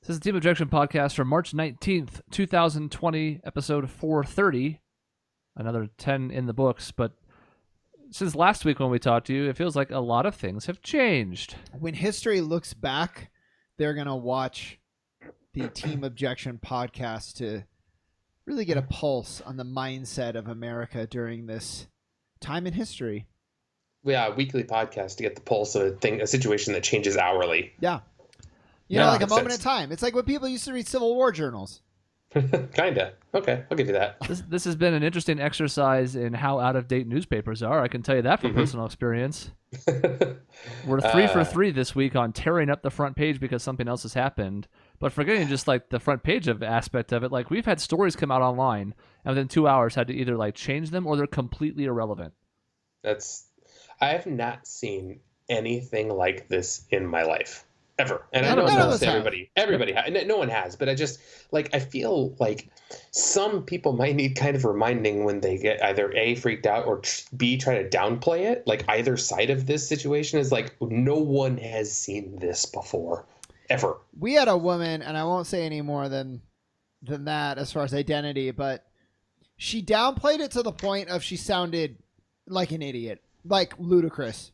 This is the Team Objection podcast for March 19th, 2020, episode 430. Another 10 in the books, but since last week when we talked to you, it feels like a lot of things have changed. When history looks back, they're going to watch the Team Objection podcast to really get a pulse on the mindset of America during this time in history. Yeah, a weekly podcast to get the pulse of a situation that changes hourly. Yeah. You know, like a moment in time. It's like when people used to read Civil War journals. Kinda. Okay, I'll give you that. This has been an interesting exercise in how out-of-date newspapers are. I can tell you that from personal experience. We're 3 for 3 this week on tearing up the front page because something else has happened. But forgetting just like the front page of aspect of it, like we've had stories come out online and within 2 hours had to either like change them or they're completely irrelevant. I have not seen anything like this in my life. Ever. And I None know of us everybody has. No one has, but I feel like some people might need kind of reminding when they get either A, freaked out, or B, try to downplay it. Like either side of this situation is like, no one has seen this before, ever. We had a woman, and I won't say any more than that as far as identity, but she downplayed it to the point of she sounded like an idiot, like ludicrous.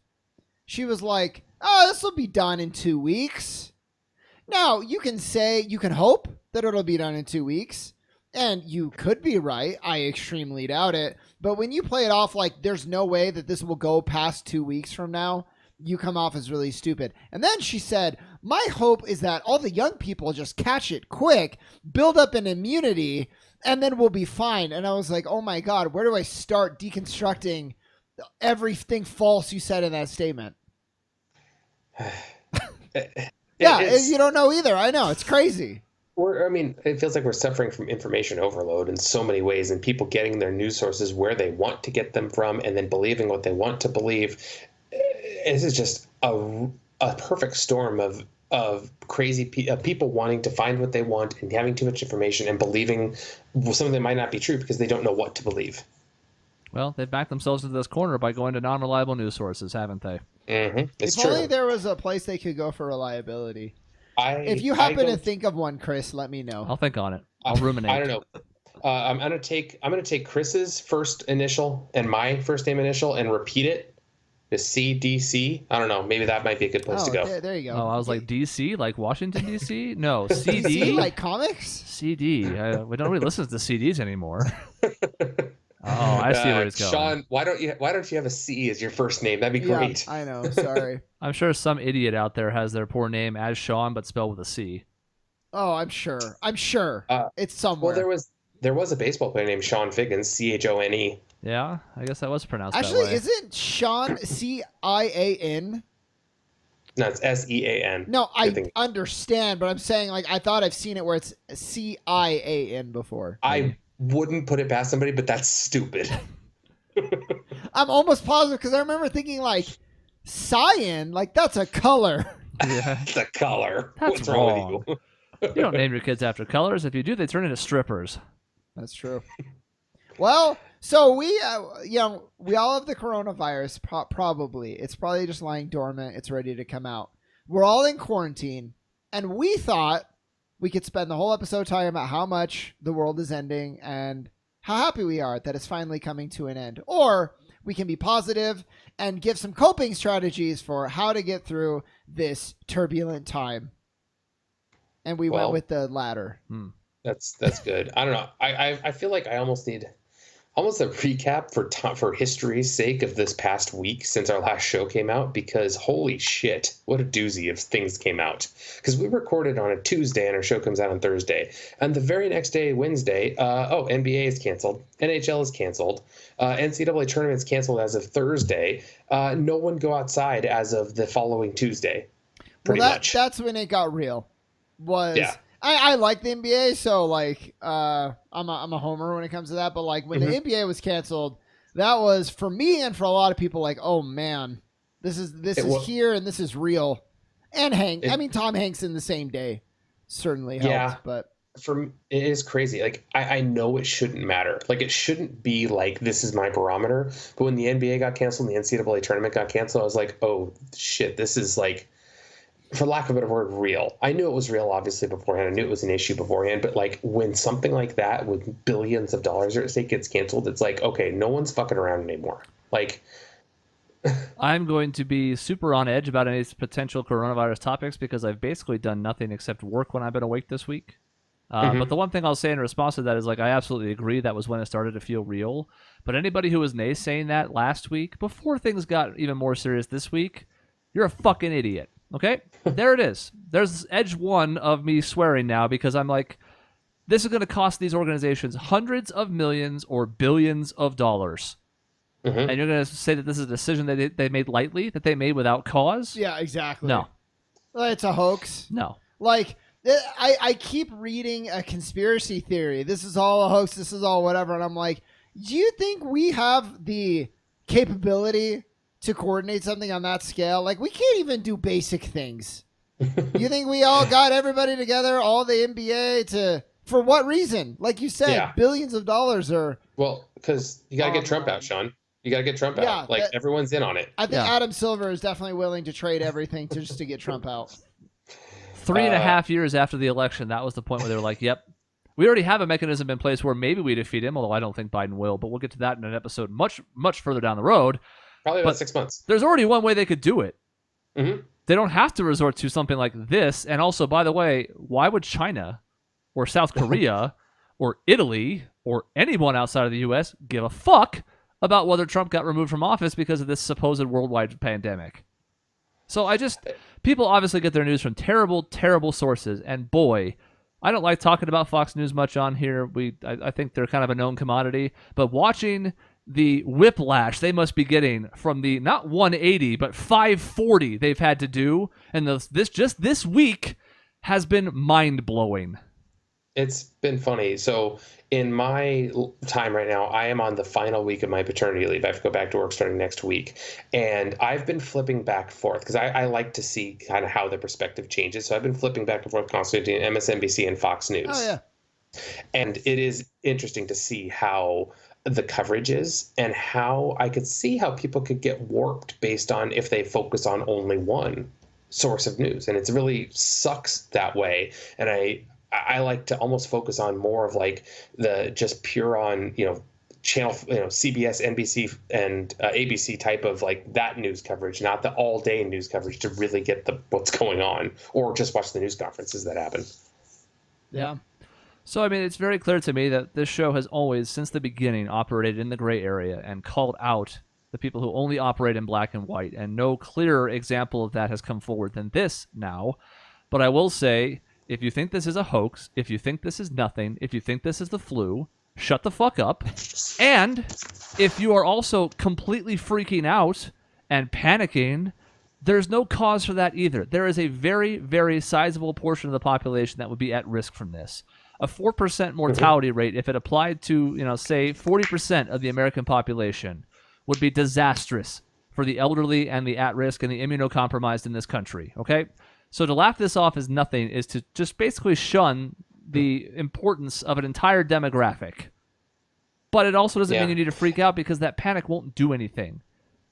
She was like, oh, this will be done in 2 weeks. Now, you can hope that it'll be done in 2 weeks. And you could be right. I extremely doubt it. But when you play it off like there's no way that this will go past 2 weeks from now, you come off as really stupid. And then she said, my hope is that all the young people just catch it quick, build up an immunity, and then we'll be fine. And I was like, oh my God, where do I start deconstructing everything false you said in that statement? You don't know either. I know. It's crazy. It feels like we're suffering from information overload in so many ways, and people getting their news sources where they want to get them from and then believing what they want to believe. This is just a perfect storm of crazy people wanting to find what they want and having too much information and believing something that might not be true because they don't know what to believe. Well, they've backed themselves into this corner by going to non-reliable news sources, haven't they? Mm-hmm. It's if true. only there was a place they could go for reliability. If you happen to think of one, Chris, let me know. I'll think on it. I'll ruminate. I don't know. I'm gonna take Chris's first initial and my first name initial and repeat it to CDC. I don't know. Maybe that might be a good place to go. There you go. Oh, I was like DC, like Washington DC. No, CD, DC, like comics. CD. We don't really listen to CDs anymore. Oh, I see where he's going. Shaun, why don't you have a C as your first name? That'd be great. Yeah, I know. Sorry. I'm sure some idiot out there has their poor name as Shaun, but spelled with a C. Oh, I'm sure. It's somewhere. Well, there was a baseball player named Shaun Figgins, CHONE. Yeah, I guess that was pronounced Actually, that way. isn't Shaun CIAN? No, it's SEAN. No, I understand, but I'm saying like I thought I've seen it where it's CIAN before. I wouldn't put it past somebody, but that's stupid. I'm almost positive because I remember thinking like cyan, like that's a color. Yeah, it's a color. That's What's wrong with you? You don't name your kids after colors. If you do, they turn into strippers. That's true. Well, so we all have the coronavirus. Probably it's probably just lying dormant. It's ready to come out. We're all in quarantine, and we thought we could spend the whole episode talking about how much the world is ending and how happy we are that it's finally coming to an end. Or we can be positive and give some coping strategies for how to get through this turbulent time. And we went with the latter. That's good. I don't know. I feel like I almost need a recap for history's sake of this past week since our last show came out, because holy shit, what a doozy of things came out. Because we recorded on a Tuesday and our show comes out on Thursday, and the very next day, Wednesday, NBA is canceled, NHL is canceled, NCAA tournament's canceled as of Thursday. No one go outside as of the following Tuesday. Pretty much. That's when it got real. I like the NBA, so like I'm a homer when it comes to that. But like when the NBA was canceled, that was for me and for a lot of people like, oh man, this is here and this is real. And Tom Hanks in the same day certainly helped. But it is crazy. Like I know it shouldn't matter. Like it shouldn't be like this is my barometer. But when the NBA got canceled and the NCAA tournament got canceled, I was like, oh shit, this is like. for lack of a better word, real. I knew it was real, obviously, beforehand. I knew it was an issue beforehand. But like when something like that with billions of dollars at stake gets canceled, it's like, okay, no one's fucking around anymore. Like, I'm going to be super on edge about any potential coronavirus topics because I've basically done nothing except work when I've been awake this week. But the one thing I'll say in response to that is, like, I absolutely agree that was when it started to feel real. But anybody who was naysaying that last week, before things got even more serious this week, you're a fucking idiot. Okay? There it is. There's edge one of me swearing now because I'm like, this is going to cost these organizations hundreds of millions or billions of dollars. And you're going to say that this is a decision that they made lightly, that they made without cause? Yeah, exactly. No. It's a hoax. No. Like, I keep reading a conspiracy theory. This is all a hoax. This is all whatever. And I'm like, do you think we have the capability to coordinate something on that scale? Like, we can't even do basic things. You think we all got everybody together, all the NBA to... For what reason? Like you said, billions of dollars are... Well, because you got to get Trump out, Sean. You got to get Trump out. Like, everyone's in on it. I think Adam Silver is definitely willing to trade everything just to get Trump out. 3.5 years after the election, that was the point where they were like, yep, we already have a mechanism in place where maybe we defeat him, although I don't think Biden will, but we'll get to that in an episode much, much further down the road. Probably about 6 months. There's already one way they could do it. They don't have to resort to something like this. And also, by the way, why would China or South Korea or Italy or anyone outside of the U.S. give a fuck about whether Trump got removed from office because of this supposed worldwide pandemic? So people obviously get their news from terrible, terrible sources. And boy, I don't like talking about Fox News much on here. I think they're kind of a known commodity. But watching the whiplash they must be getting from the not 180 but 540 they've had to do, and this week has been mind blowing. It's been funny. So in my time right now, I am on the final week of my paternity leave. I have to go back to work starting next week. And I've been flipping back and forth because I like to see kind of how the perspective changes. So I've been flipping back and forth constantly between MSNBC and Fox News. Oh, yeah. And it is interesting to see how the coverage is and how I could see how people could get warped based on if they focus on only one source of news. And it really sucks that way. And I like to almost focus on more of like the just pure on, channel, CBS, NBC, and ABC type of like that news coverage, not the all day news coverage to really get what's going on, or just watch the news conferences that happen. Yeah. So, I mean, it's very clear to me that this show has always, since the beginning, operated in the gray area and called out the people who only operate in black and white, and no clearer example of that has come forward than this now. But I will say, if you think this is a hoax, if you think this is nothing, if you think this is the flu, shut the fuck up. And if you are also completely freaking out and panicking, there's no cause for that either. There is a very, very sizable portion of the population that would be at risk from this. A 4% mortality rate, if it applied to, say 40% of the American population, would be disastrous for the elderly and the at-risk and the immunocompromised in this country, okay? So to laugh this off as nothing is to just basically shun the importance of an entire demographic. But it also doesn't mean you need to freak out because that panic won't do anything.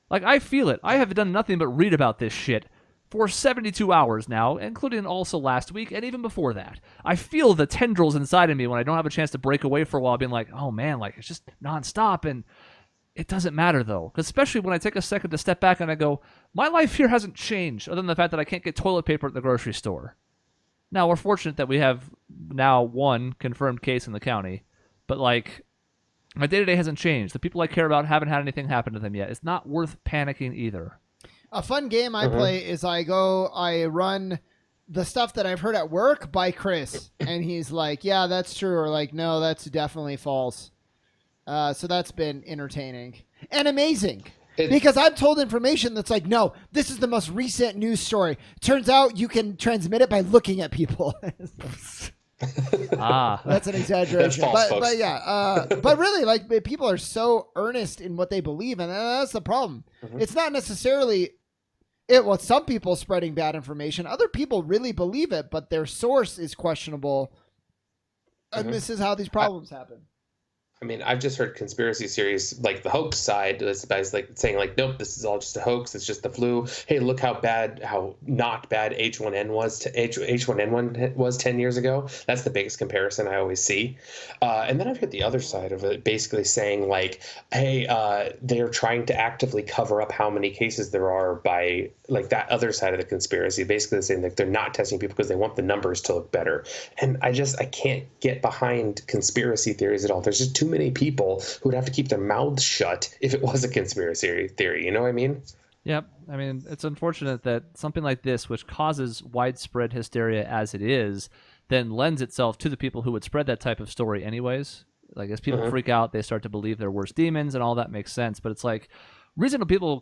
Like, I feel it. I have done nothing but read about this shit for 72 hours now, including also last week and even before that. I feel the tendrils inside of me when I don't have a chance to break away for a while being like, oh man, like it's just nonstop. And it doesn't matter though, especially when I take a second to step back and I go, my life here hasn't changed other than the fact that I can't get toilet paper at the grocery store. Now, we're fortunate that we have now one confirmed case in the county, but like, my day-to-day hasn't changed. The people I care about haven't had anything happen to them yet. It's not worth panicking either. A fun game I play is I run the stuff that I've heard at work by Chris, and he's like, yeah, that's true, or like, no, that's definitely false. So that's been entertaining and amazing. Because I'm told information that's like, no, this is the most recent news story. Turns out you can transmit it by looking at people. That's an exaggeration. That's false, but yeah, but really, like, people are so earnest in what they believe, and that's the problem. It's not necessarily some people spreading bad information. Other people really believe it, but their source is questionable, and this is how these problems happen. I mean, I've just heard conspiracy theories, like the hoax side, this guy's like saying like, nope, this is all just a hoax. It's just the flu. Hey, look how not bad H1N1 was 10 years ago. That's the biggest comparison I always see. And then I've heard the other side of it, basically saying like, hey, they're trying to actively cover up how many cases there are by like that other side of the conspiracy, basically saying that they're not testing people because they want the numbers to look better. And I can't get behind conspiracy theories at all. There's just too many people who would have to keep their mouths shut if it was a conspiracy theory. You know what I mean? Yep. I mean, it's unfortunate that something like this, which causes widespread hysteria as it is, then lends itself to the people who would spread that type of story anyways. Like, as people freak out, they start to believe they're worse demons, and all that makes sense. But it's like, reasonable people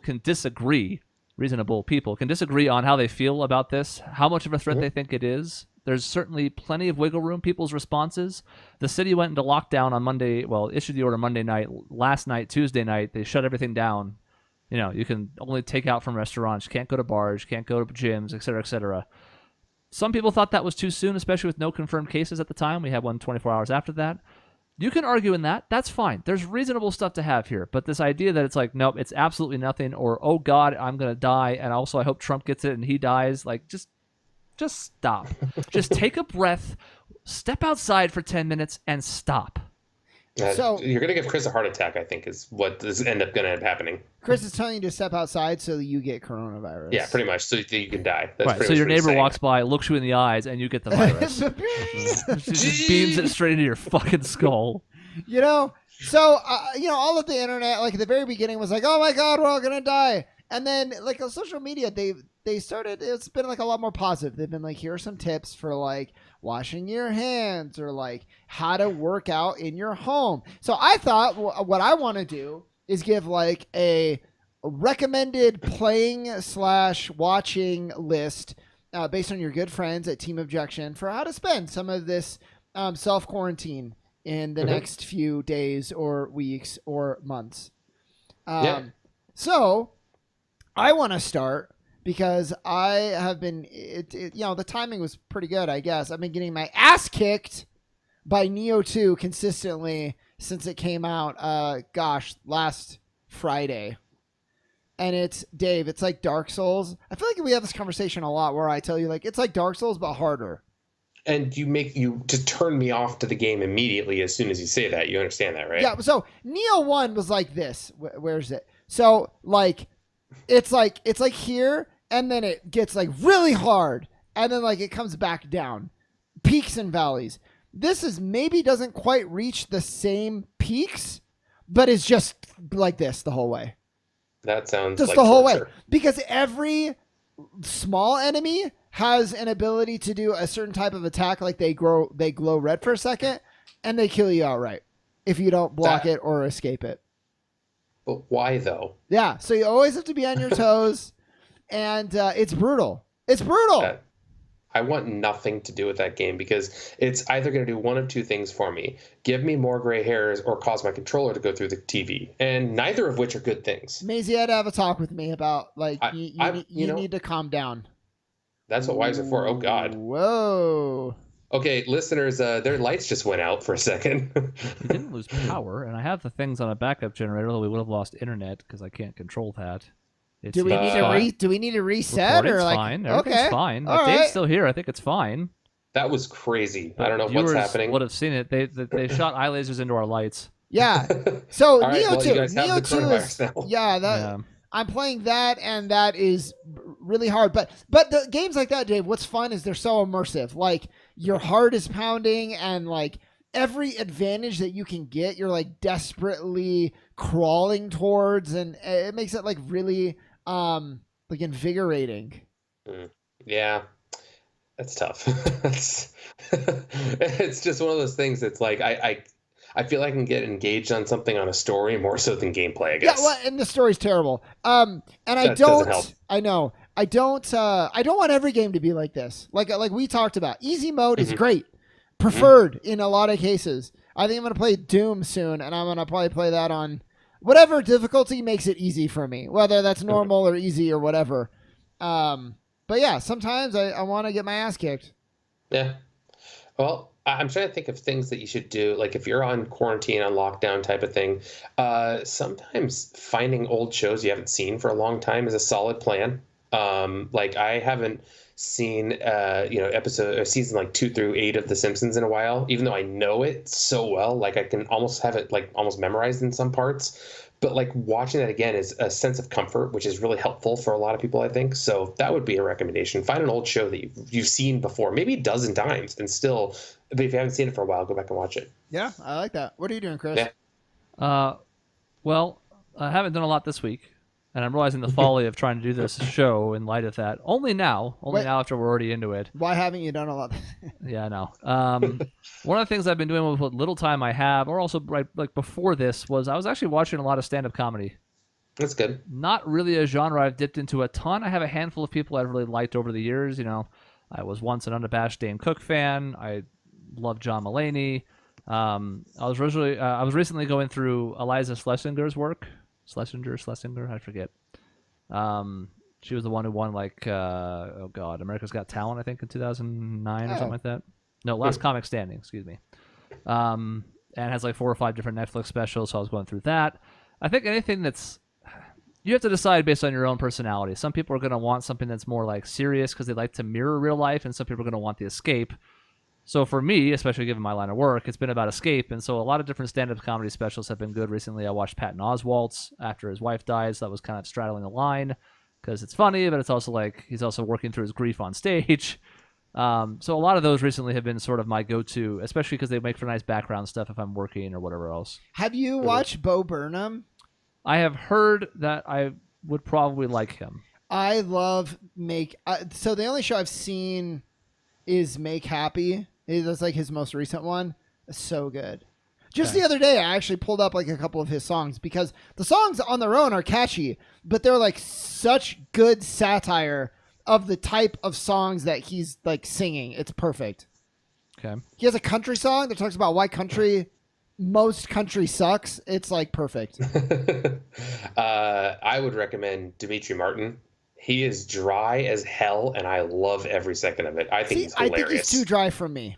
can disagree on how they feel about this, how much of a threat they think it is. There's certainly plenty of wiggle room. People's responses. The city went into lockdown on Monday. Well, issued the order Monday night. Last night, Tuesday night, they shut everything down. You know, you can only take out from restaurants. You can't go to bars. You can't go to gyms, et cetera, et cetera. Some people thought that was too soon, especially with no confirmed cases at the time. We had one 24 hours after that. You can argue in that. That's fine. There's reasonable stuff to have here. But this idea that it's like, nope, it's absolutely nothing, or, oh, God, I'm going to die, and also I hope Trump gets it and he dies, like, just stop. Just take a breath, step outside for 10 minutes, and stop. So you're going to give Chris a heart attack, I think, is what is going to end up happening. Chris is telling you to step outside so you get coronavirus. Yeah, pretty much. So you can die. That's right. So your neighbor walks by, looks you in the eyes, and you get the virus. She just beams it straight into your fucking skull. You know, so, all of the internet, like at the very beginning was like, oh my God, we're all going to die. And then like on social media, they started, it's been like a lot more positive. They've been like, here are some tips for like washing your hands or like how to work out in your home. So I thought what I want to do is give like a recommended playing/watching list based on your good friends at Team Objection for how to spend some of this self-quarantine in the next few days or weeks or months. So I want to start because I have been, the timing was pretty good, I guess. I've been getting my ass kicked by Neo 2 consistently since it came out, last Friday. And it's, Dave, it's like Dark Souls. I feel like we have this conversation a lot where I tell you, like, it's like Dark Souls, but harder. And you just turn me off to the game immediately as soon as you say that. You understand that, right? Yeah, so Neo 1 was like this. Where's it? So, like, it's like here, and then it gets like really hard, and then like it comes back down, peaks and valleys. This is maybe doesn't quite reach the same peaks, but it's just like this the whole way. That sounds just like the whole torture. way, because every small enemy has an ability to do a certain type of attack, like they glow red for a second, and they kill you outright if you don't block it or escape it. But why though? Yeah, so you always have to be on your toes, and it's brutal. It's brutal. I want nothing to do with that game because it's either going to do one of two things for me. Give me more gray hairs or cause my controller to go through the TV. And neither of which are good things. Maisie had to have a talk with me about, like, you need to calm down. That's what wives are for. Oh, God. Whoa. Okay, listeners, their lights just went out for a second. We didn't lose power, and I have the things on a backup generator, though we would have lost internet because I can't control that. Do we need to reset or like? Fine. Everything's okay, fine. All Dave's right. still here. I think it's fine. That was crazy. But I don't know what's happening. Would have seen it. They shot eye lasers into our lights. Yeah. So All right, Neo 2. you guys have Neo the 2 is now. yeah. I'm playing that, and that is really hard. But the games like that, Dave, what's fun is they're so immersive. Like, your heart is pounding, and like every advantage that you can get, you're like desperately crawling towards, and it makes it like really like invigorating. Yeah, that's tough. It's just one of those things. It's like I feel like I can get engaged on something on a story more so than gameplay, I guess. Yeah, well, and the story's terrible. And that doesn't help. I know. I don't want every game to be like this. Like we talked about. Easy mode is great. Preferred in a lot of cases. I think I'm going to play Doom soon, and I'm going to probably play that on whatever difficulty makes it easy for me, whether that's normal or easy or whatever. But yeah, sometimes I want to get my ass kicked. Yeah. Well, I'm trying to think of things that you should do. Like if you're on quarantine, on lockdown type of thing, sometimes finding old shows you haven't seen for a long time is a solid plan. Like I haven't seen, season like 2 through 8 of The Simpsons in a while, even though I know it so well. Like I can almost have it like almost memorized in some parts. But like watching that again is a sense of comfort, which is really helpful for a lot of people, I think. So that would be a recommendation. Find an old show that you've seen before, maybe a dozen times, and still, but if you haven't seen it for a while, go back and watch it. Yeah, I like that. What are you doing, Chris? Yeah. Well, I haven't done a lot this week, and I'm realizing the folly of trying to do this show in light of that. Only now after we're already into it. Why haven't you done a lot? Yeah, I know. One of the things I've been doing with what little time I have, or also like before this, was I was actually watching a lot of stand-up comedy. That's good. Not really a genre I've dipped into a ton. I have a handful of people I've really liked over the years. You know, I was once an unabashed Dane Cook fan. I love John Mulaney. I was recently going through Eliza Schlesinger's work. Schlesinger, I forget. She was the one who won America's Got Talent, I think, in 2009 or something like that. No, Last Comic Standing, excuse me. And has like 4 or 5 different Netflix specials, so I was going through that. I think anything that's you have to decide based on your own personality. Some people are going to want something that's more like serious because they like to mirror real life, and some people are going to want the escape. So for me, especially given my line of work, it's been about escape, and so a lot of different stand-up comedy specials have been good recently. I watched Patton Oswalt's after his wife died, so that was kind of straddling the line because it's funny, but it's also like he's also working through his grief on stage. So a lot of those recently have been sort of my go-to, especially because they make for nice background stuff if I'm working or whatever else. Have you watched Bo Burnham? I have heard that I would probably like him. I love so the only show I've seen is Make Happy. That's like his most recent one. It's so good. Just the other day, I actually pulled up like a couple of his songs because the songs on their own are catchy, but they're like such good satire of the type of songs that he's like singing. It's perfect. Okay. He has a country song that talks about why most country sucks. It's like perfect. I would recommend Dimitri Martin. He is dry as hell, and I love every second of it. I think he's hilarious. I think he's too dry for me.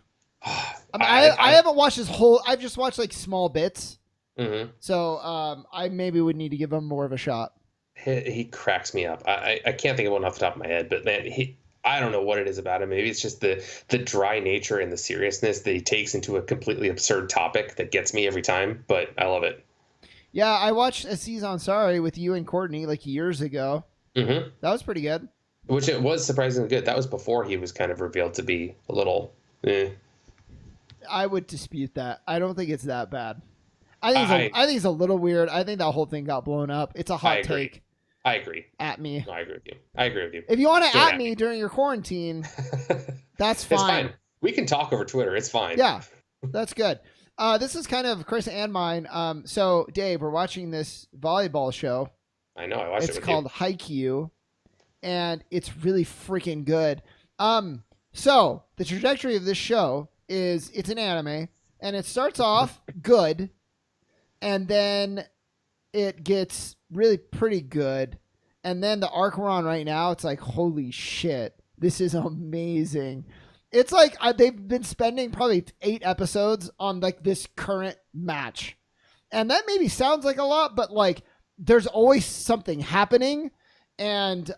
I haven't watched his whole. I've just watched like small bits. Mm-hmm. So I maybe would need to give him more of a shot. He cracks me up. I can't think of one off the top of my head, but man, I don't know what it is about him. Maybe it's just the dry nature and the seriousness that he takes into a completely absurd topic that gets me every time. But I love it. Yeah, I watched Aziz Ansari with you and Courtney like years ago. Mm-hmm. That was pretty good. Which it was surprisingly good. That was before he was kind of revealed to be a little. I would dispute that. I don't think it's that bad. I think it's a little weird. I think that whole thing got blown up. It's a hot take. I agree. At me. No, I agree with you. If you want to at me during your quarantine, that's fine. It's fine. We can talk over Twitter. It's fine. Yeah, that's good. This is kind of Chris and mine. So, Dave, we're watching this volleyball show. I know. I watched it with you. It's called Haikyuu, and it's really freaking good. So, the trajectory of this show is it's an anime, and it starts off good, and then it gets really pretty good. And then the arc we're on right now, it's like, holy shit, this is amazing. It's like they've been spending probably 8 episodes on like this current match. And that maybe sounds like a lot, but like there's always something happening, and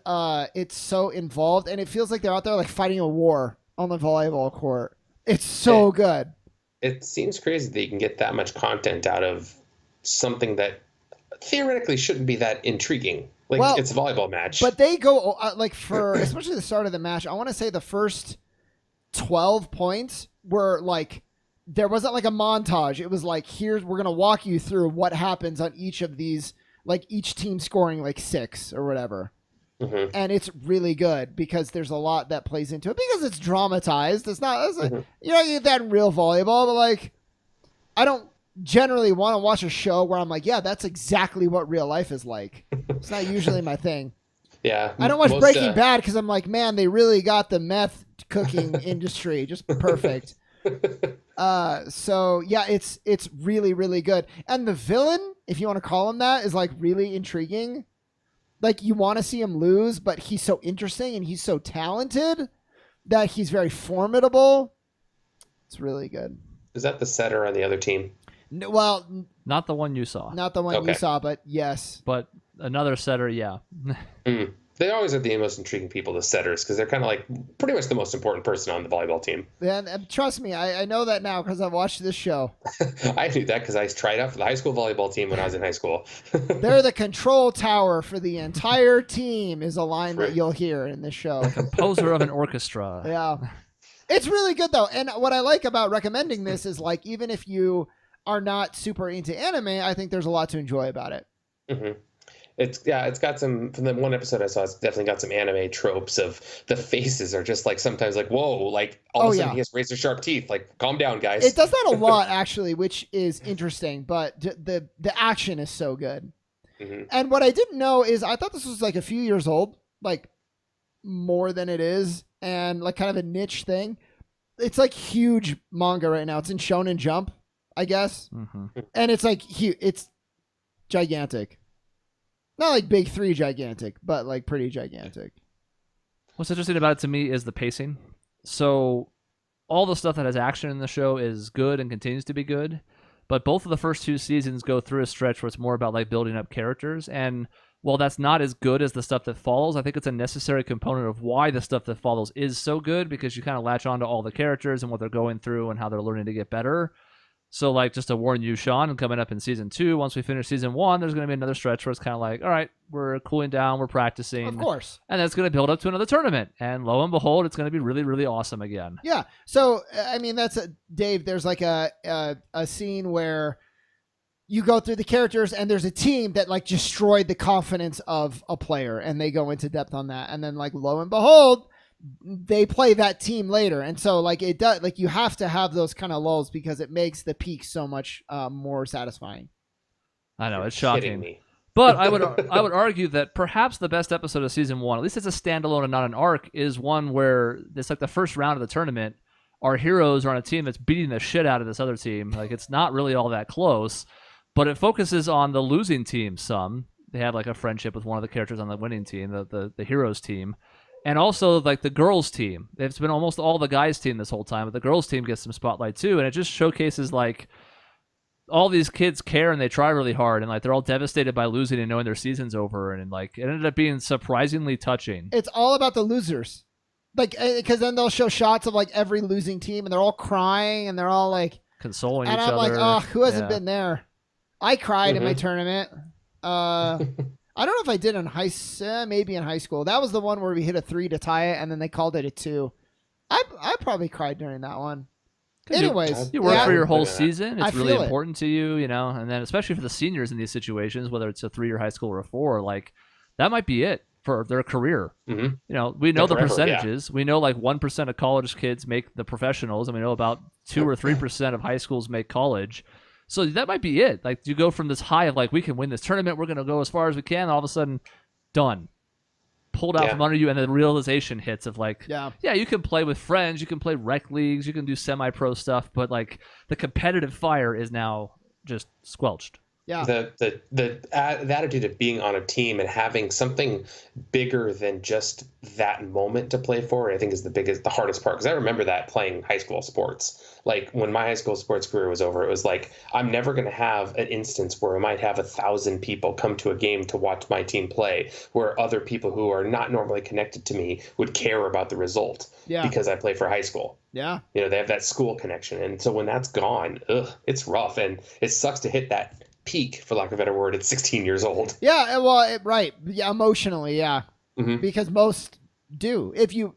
it's so involved, and it feels like they're out there like fighting a war on the volleyball court. It's so good. It seems crazy that you can get that much content out of something that theoretically shouldn't be that intriguing. Like, it's a volleyball match. But they go, like, for especially the start of the match, I want to say the first 12 points were, like, there wasn't, like, a montage. It was, like, we're going to walk you through what happens on each of these, like, each team scoring, like, 6 or whatever. Mm-hmm. And it's really good because there's a lot that plays into it because it's dramatized. It's not, you know, you get that in real volleyball, but, like, I don't generally want to watch a show where I'm like, yeah, that's exactly what real life is like. It's not usually my thing. Yeah. I don't watch Breaking Bad because I'm like, man, they really got the meth cooking industry just perfect. So yeah, it's really, really good. And the villain, if you want to call him that, is like really intriguing. Like you want to see him lose, but he's so interesting and he's so talented that he's very formidable. It's really good. Is that the setter on the other team? No, well, Not the one you saw, not the one you Okay. saw, but yes. but another setter, yeah. Mm. They always are the most intriguing people, the setters, because they're kind of like pretty much the most important person on the volleyball team. And trust me, I know that now because I've watched this show. I knew that because I tried out for the high school volleyball team when I was in high school. They're the control tower for the entire team is a line that Right. you'll hear in this show. Composer of an orchestra. Yeah. It's really good though. And what I like about recommending this is like even if you are not super into anime, I think there's a lot to enjoy about it. Mm-hmm. It's got some, from the one episode I saw, it's definitely got some anime tropes of the faces are just like sometimes like, whoa, like all of a sudden he has razor sharp teeth. Like, calm down, guys. It does that a lot actually, which is interesting, but the action is so good. Mm-hmm. And what I didn't know is I thought this was like a few years old, like more than it is, and like kind of a niche thing. It's like huge manga right now. It's in Shonen Jump, I guess. Mm-hmm. And it's like huge. It's gigantic. Not like big 3 gigantic, but like pretty gigantic. What's interesting about it to me is the pacing. So all the stuff that has action in the show is good and continues to be good, but both of the first 2 seasons go through a stretch where it's more about like building up characters. And while that's not as good as the stuff that follows, I think it's a necessary component of why the stuff that follows is so good, because you kind of latch on to all the characters and what they're going through and how they're learning to get better. So, like, just to warn you, Shaun, coming up in season 2, once we finish season 1, there's going to be another stretch where it's kind of like, all right, we're cooling down, we're practicing. Of course. And that's going to build up to another tournament. And lo and behold, it's going to be really, really awesome again. Yeah. So, I mean, Dave, there's like a scene where you go through the characters and there's a team that like destroyed the confidence of a player and they go into depth on that. And then like, lo and behold, they play that team later. And so like it does, like you have to have those kind of lulls because it makes the peak so much more satisfying. I know, it's Kidding shocking. me. But I would argue that perhaps the best episode of season 1, at least it's a standalone and not an arc, is one where it's like the first round of the tournament. Our heroes are on a team that's beating the shit out of this other team. Like, it's not really all that close, but it focuses on the losing team some. They have like a friendship with one of the characters on the winning team, the heroes team. And also, like, the girls' team. It's been almost all the guys' team this whole time, but the girls' team gets some spotlight, too. And it just showcases, like, all these kids care and they try really hard. And, like, they're all devastated by losing and knowing their season's over. And, like, it ended up being surprisingly touching. It's all about the losers. Like, because then they'll show shots of, like, every losing team, and they're all crying, and they're all, like... Consoling each and other. I'm like, oh, who hasn't been there? I cried in my Mhm. tournament. I don't know if I did maybe in high school. That was the one where we hit a 3 to tie it, and then they called it a 2. I probably cried during that one. Anyways, You work yeah, for your whole Look at that. season. I It's really feel it. important to you, you know, and then especially for the seniors in these situations, whether it's a 3-year high school or a 4, like, that might be it for their career. Mm-hmm. You know, we know the Forever, percentages. We know like 1% of college kids make the professionals, and we know about 2 or 3% of high schools make college. So that might be it. Like, you go from this high of like, we can win this tournament, we're going to go as far as we can, and all of a sudden, done. Pulled out Yeah. from under you, and the realization hits of like, yeah. you can play with friends, you can play rec leagues, you can do semi-pro stuff, but like the competitive fire is now just squelched. Yeah. The attitude of being on a team and having something bigger than just that moment to play for, I think is the hardest part. Because I remember that playing high school sports. Like when my high school sports career was over, it was like, I'm never going to have an instance where I might have 1,000 people come to a game to watch my team play, where other people who are not normally connected to me would care about the result Yeah. because I play for high school. Yeah. You know, they have that school connection. And so when that's gone, it's rough. And it sucks to hit that peak, for lack of a better word, at 16 years old. Yeah. Well, right. Yeah. Emotionally. Yeah. Mm-hmm. Because most do. If you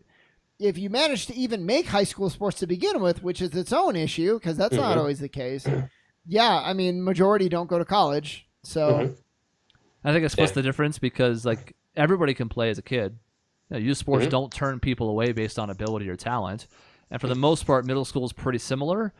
manage to even make high school sports to begin with, which is its own issue, because that's not Mhm. always the case. Yeah. I mean, majority don't go to college. So Mhm. I think it splits Yeah. the difference because like everybody can play as a kid. You know, youth sports Mhm. don't turn people away based on ability or talent. And for the most part, middle school is pretty similar.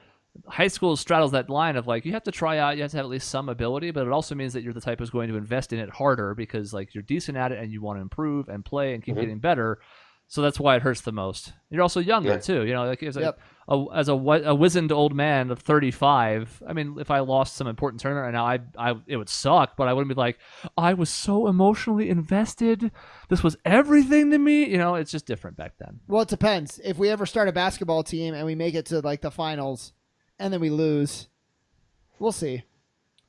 High school straddles that line of like, you have to try out, you have to have at least some ability, but it also means that you're the type who's going to invest in it harder because like you're decent at it and you want to improve and play and keep Mhm. getting better. So that's why it hurts the most. You're also younger too. Like as a wizened old man of 35. I mean, if I lost some important tournament right now, it would suck. But I wouldn't be like, I was so emotionally invested. This was everything to me. It's just different back then. Well, it depends. If we ever start a basketball team and we make it to like the finals, and then we lose, we'll see.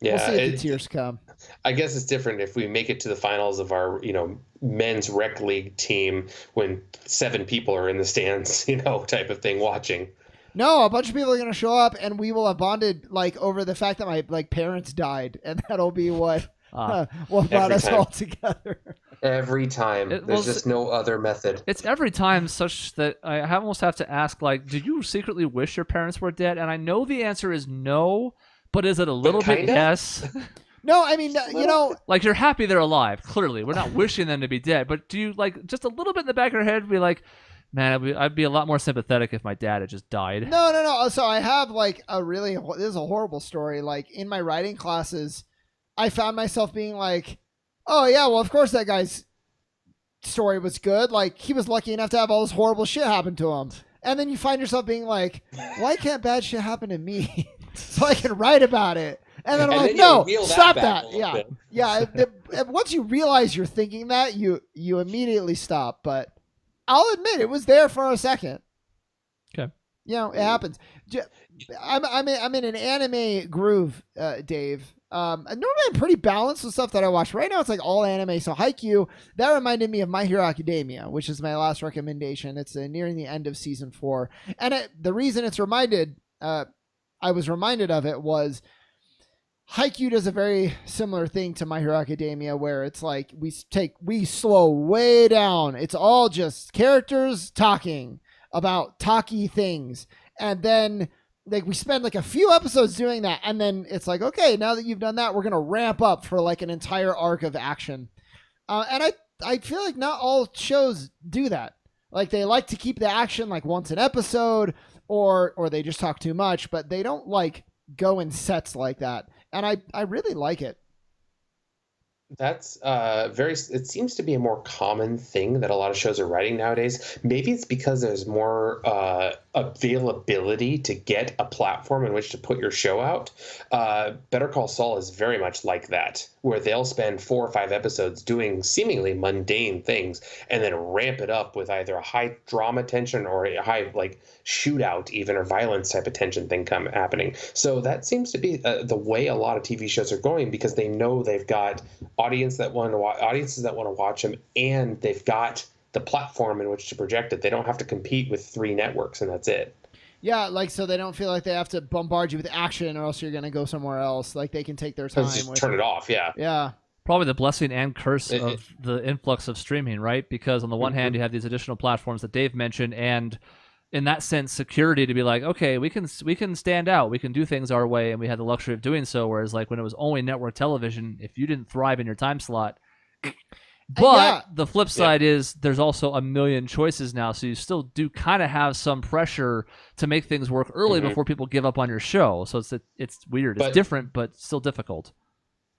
Yeah, we'll see if the tears come. I guess it's different if we make it to the finals of our, men's rec league team when 7 people are in the stands, type of thing watching. No, a bunch of people are going to show up, and we will have bonded like over the fact that my parents died, and that'll be what brought us all together. Every time. There's just no other method. It's every time such that I almost have to ask, like, do you secretly wish your parents were dead? And I know the answer is no. But is it a little bit yes? No, I mean, like you're happy they're alive. Clearly, we're not wishing them to be dead. But do you like just a little bit in the back of your head be like, man, I'd be a lot more sympathetic if my dad had just died. No. So I have like this is a horrible story. Like in my writing classes, I found myself being like, oh yeah, well of course that guy's story was good. Like he was lucky enough to have all this horrible shit happen to him. And then you find yourself being like, why can't bad shit happen to me? So I can write about it. And then I'm like, no, stop that. Yeah. Once you realize you're thinking that, you immediately stop. But I'll admit it was there for a second. Okay. It happens. I'm in an anime groove, Dave. Normally I'm pretty balanced with stuff that I watch. Right now it's like all anime. So Haikyuu, that reminded me of My Hero Academia, which is my last recommendation. It's nearing the end of season 4. And the reason it's I was reminded of it was Haikyuu does a very similar thing to My Hero Academia, where it's like we slow way down. It's all just characters talking about talky things. And then like we spend like a few episodes doing that, and then it's like, okay, now that you've done that, we're gonna ramp up for like an entire arc of action. And I feel like not all shows do that. Like they like to keep the action like once an episode, or they just talk too much, but they don't like go in sets like that. And I really like it. That's it seems to be a more common thing that a lot of shows are writing nowadays. Maybe it's because there's more availability to get a platform in which to put your show out. Better Call Saul is very much like that, where they'll spend 4 or 5 episodes doing seemingly mundane things and then ramp it up with either a high drama tension or a high like shootout even, or violence type of tension thing happening. So that seems to be the way a lot of TV shows are going, because they know they've got audiences that want to watch them, and they've got the platform in which to project it. They don't have to compete with 3 networks, and that's it. Yeah, like so they don't feel like they have to bombard you with action, or else you're gonna go somewhere else. Like they can take their time. Just turn it off. Yeah. Yeah. Probably the blessing and curse of the influx of streaming, right? Because on the one hand, you have these additional platforms that Dave mentioned, and in that sense, security to be like, okay, we can stand out, we can do things our way, and we had the luxury of doing so. Whereas like when it was only network television, if you didn't thrive in your time slot. But the flip side is there's also a million choices now, so you still do kind of have some pressure to make things work early before people give up on your show. So it's weird. It's different, but still difficult.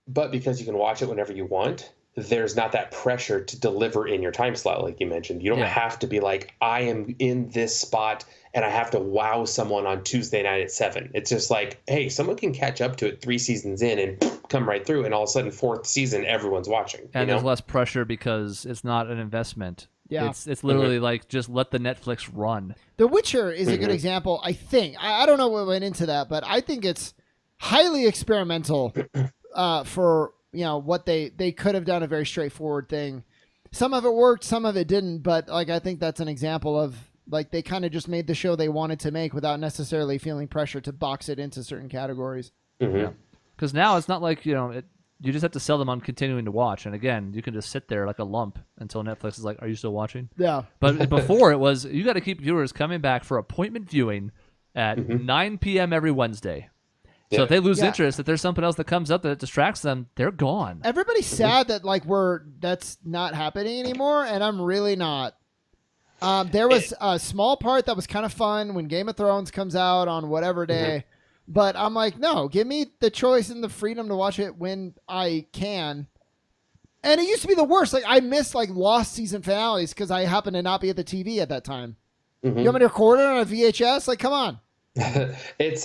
But because you can watch it whenever you want, there's not that pressure to deliver in your time slot, like you mentioned. You don't have to be like, I am in this spot and I have to wow someone on Tuesday night at 7. It's just like, hey, someone can catch up to it 3 seasons in and come right through, and all of a sudden 4th season everyone's watching. And there's less pressure because it's not an investment. Yeah. It's literally like just let the Netflix run. The Witcher is a good example, I think. I don't know what went into that, but I think it's highly experimental for what they could have done a very straightforward thing. Some of it worked, some of it didn't, but like I think that's an example of like they kind of just made the show they wanted to make without necessarily feeling pressure to box it into certain categories. Because now it's not like you just have to sell them on continuing to watch, and again you can just sit there like a lump until Netflix is like, are you still watching? Yeah. But before it was, you got to keep viewers coming back for appointment viewing at 9 p.m. every Wednesday. So if they lose interest, if there's something else that comes up that distracts them, they're gone. Everybody's sad that like that's not happening anymore, and I'm really not. There was a small part that was kind of fun when Game of Thrones comes out on whatever day, but I'm like, no, give me the choice and the freedom to watch it when I can. And it used to be the worst. Like I missed like lost season finales because I happened to not be at the TV at that time. Mm-hmm. You want me to record it on a VHS? Like, come on. It's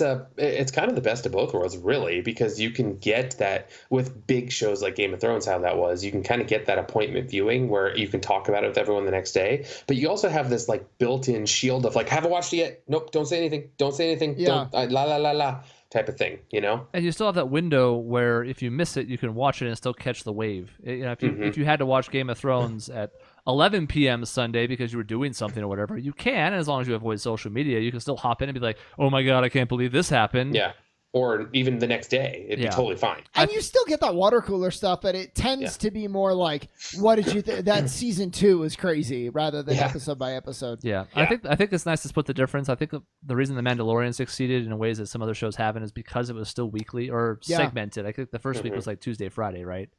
kind of the best of both worlds, really, because you can get that with big shows like Game of Thrones, how that was. You can kind of get that appointment viewing where you can talk about it with everyone the next day. But you also have this like built-in shield of like, haven't watched it yet. Nope, don't say anything. Don't say anything. Yeah. Don't la la la la type of thing, you know? And you still have that window where if you miss it, you can watch it and still catch the wave. You know, if you had to watch Game of Thrones at 11 p.m. Sunday because you were doing something or whatever, you can, as long as you avoid social media, you can still hop in and be like, oh my God, I can't believe this happened. Yeah. Or even the next day, it'd be totally fine. And you still get that water cooler stuff, but it tends to be more like, what did you think? That season 2 was crazy rather than episode by episode. Yeah. I think it's nice to split the difference. I think the reason The Mandalorian succeeded in ways that some other shows haven't is because it was still weekly or segmented. I think the first week was like Tuesday, Friday, right?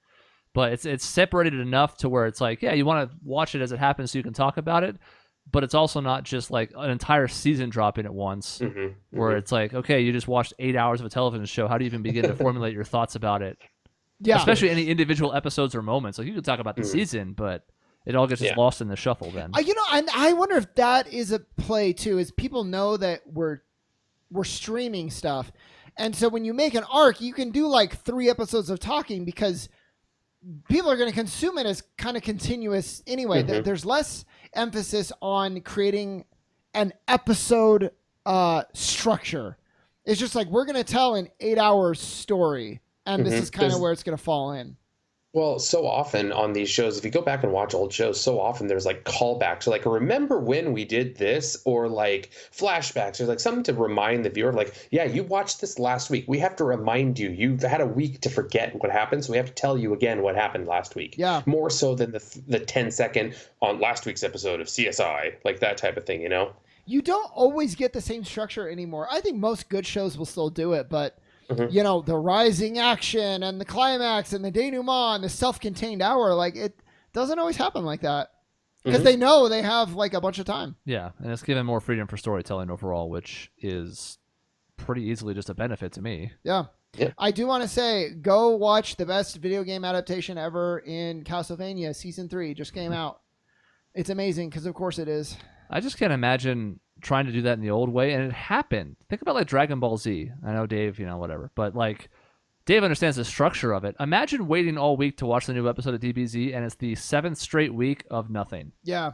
But it's separated enough to where it's like, yeah, you want to watch it as it happens so you can talk about it. But it's also not just like an entire season dropping at once where it's like, okay, you just watched 8 hours of a television show. How do you even begin to formulate your thoughts about it? Yeah. Especially any individual episodes or moments. Like you could talk about the season, but it all gets just lost in the shuffle then. And I wonder if that is a play too, is people know that we're streaming stuff. And so when you make an arc, you can do like 3 episodes of talking because people are going to consume it as kind of continuous anyway. There's less emphasis on creating an episode structure. It's just like, we're going to tell an 8-hour story, and this is kind of where it's going to fall in. Well, so often on these shows, if you go back and watch old shows, so often there's like callbacks or like, remember when we did this, or like flashbacks. There's like something to remind the viewer, like, yeah, you watched this last week. We have to remind you. You've had a week to forget what happened, so we have to tell you again what happened last week. Yeah. More so than the 10-second on last week's episode of CSI, like that type of thing, you know? You don't always get the same structure anymore. I think most good shows will still do it, but you know, the rising action and the climax and the denouement and the self-contained hour, like it doesn't always happen like that because they know they have like a bunch of time. Yeah, and it's given more freedom for storytelling overall, which is pretty easily just a benefit to me. Yeah. I do want to say, go watch the best video game adaptation ever in Castlevania. Season 3 just came out. It's amazing because, of course, it is. I just can't imagine trying to do that in the old way, and it happened. Think about like Dragon Ball Z. I know Dave, whatever, but like Dave understands the structure of it. Imagine waiting all week to watch the new episode of DBZ, and it's the 7th straight week of nothing. Yeah.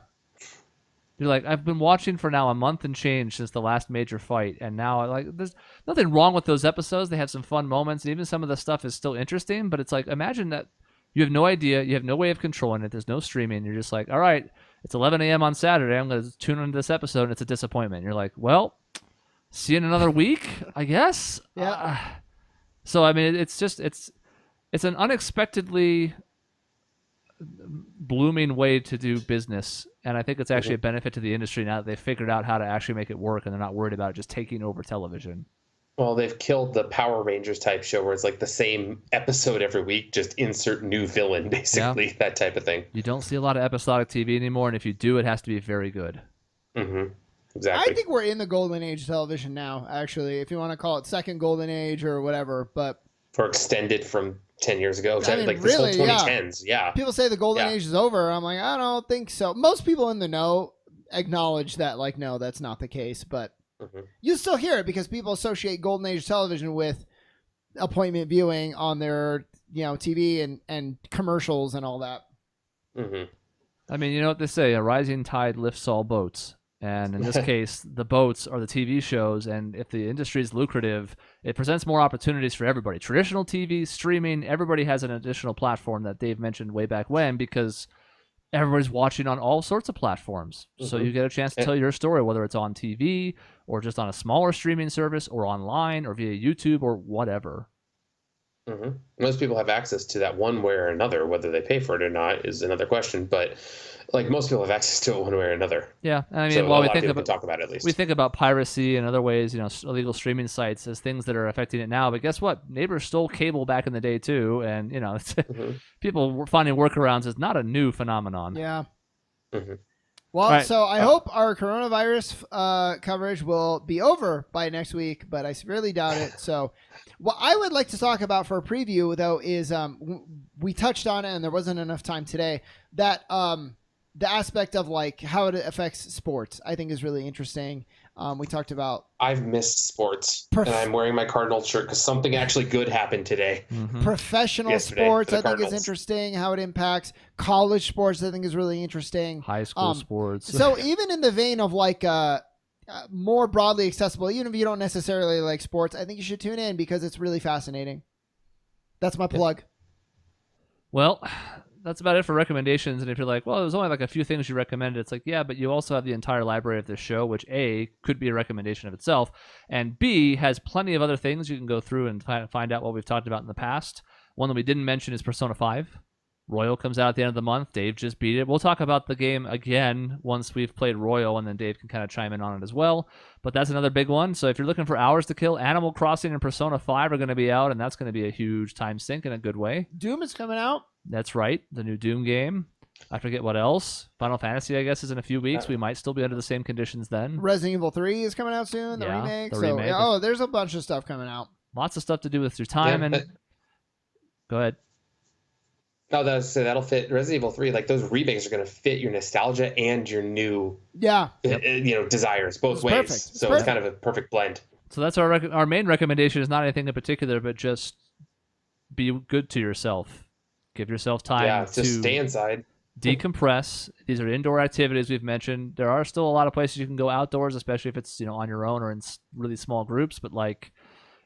You're like, I've been watching for now a month and change since the last major fight, and now like there's nothing wrong with those episodes. They have some fun moments, and even some of the stuff is still interesting, but it's like, imagine that you have no idea, you have no way of controlling it, there's no streaming, you're just like, all right, it's 11 a.m. on Saturday, I'm going to tune into this episode, and it's a disappointment. You're like, well, see you in another week, I guess? Yeah. So, I mean, it's an unexpectedly blooming way to do business, and I think it's actually a benefit to the industry now that they've figured out how to actually make it work, and they're not worried about it just taking over television. Well, they've killed the Power Rangers type show where it's like the same episode every week, just insert new villain, basically, that type of thing. You don't see a lot of episodic TV anymore, and if you do, it has to be very good. Exactly. I think we're in the golden age of television now, actually, if you want to call it second golden age or whatever. But for extended from 10 years ago, I mean, like this really, whole 2010s, People say the golden age is over. I'm like, I don't think so. Most people in the know acknowledge that, like, no, that's not the case, but you still hear it because people associate golden age television with appointment viewing on their, TV and commercials and all that. I mean, you know what they say, a rising tide lifts all boats. And in this case, the boats are the TV shows. And if the industry is lucrative, it presents more opportunities for everybody. Traditional TV, streaming, everybody has an additional platform that Dave mentioned way back when, because everybody's watching on all sorts of platforms. So you get a chance to tell your story, whether it's on TV or just on a smaller streaming service or online or via YouTube or whatever. Most people have access to that one way or another. Whether they pay for it or not is another question. But like most people have access to it one way or another. Yeah, I mean, so well, a lot of people can talk about it at least. We think about piracy and other ways, illegal streaming sites as things that are affecting it now. But guess what? Neighbors stole cable back in the day too, and people were finding workarounds is not a new phenomenon. Yeah. Well, Right. so I hope our coronavirus coverage will be over by next week, but I severely doubt it. So, what I would like to talk about for a preview, though, is we touched on it, and there wasn't enough time today. That the aspect of like how it affects sports, I think, is really interesting. We talked about I've missed sports, and I'm wearing my Cardinals shirt because something actually good happened today. Professional Yesterday sports, for the I think, is Cardinals. interesting. How it impacts college sports, I think, is really interesting. High school sports. So even in the vein of like more broadly accessible, even if you don't necessarily like sports, I think you should tune in because it's really fascinating. That's my plug. Well, that's about it for recommendations. And if you're like, well, there's only like a few things you recommended, it's like, yeah, but you also have the entire library of this show, which A, could be a recommendation of itself, and B, has plenty of other things you can go through and find out what we've talked about in the past. One that we didn't mention is Persona 5. Royal comes out at the end of the month. Dave just beat it. We'll talk about the game again once we've played Royal, and then Dave can kind of chime in on it as well. But that's another big one. So if you're looking for hours to kill, Animal Crossing and Persona 5 are going to be out, and that's going to be a huge time sink in a good way. Doom is coming out. That's right. The new Doom game. I forget what else. Final Fantasy, I guess, is in a few weeks. We might still be under the same conditions then. Resident Evil 3 is coming out soon, the remake. remake. There's a bunch of stuff coming out. Lots of stuff to do with your time. Go ahead. No, that'll fit Resident Evil 3. Like those remakes are going to fit your nostalgia and your new, desires both ways. Perfect. It's kind of a perfect blend. So that's our main recommendation. Is not anything in particular, but just be good to yourself. Give yourself time to just stay inside. Decompress. These are indoor activities we've mentioned. There are still a lot of places you can go outdoors, especially if it's on your own or in really small groups. But like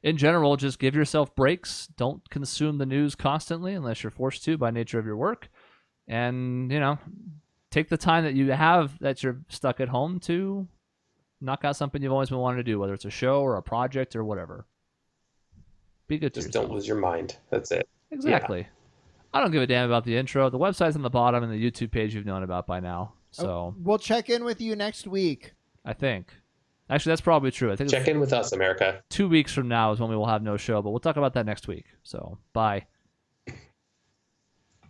in general, just give yourself breaks. Don't consume the news constantly unless you're forced to by nature of your work. And take the time that you have that you're stuck at home to knock out something you've always been wanting to do, whether it's a show or a project or whatever. Be good to yourself. Just don't lose your mind. That's it. Exactly. Yeah. I don't give a damn about the intro. The website's on the bottom and the YouTube page you've known about by now. So we'll check in with you next week. I think. Actually, that's probably true. I think check in with us, America. 2 weeks from now is when we will have no show, but we'll talk about that next week. So, bye.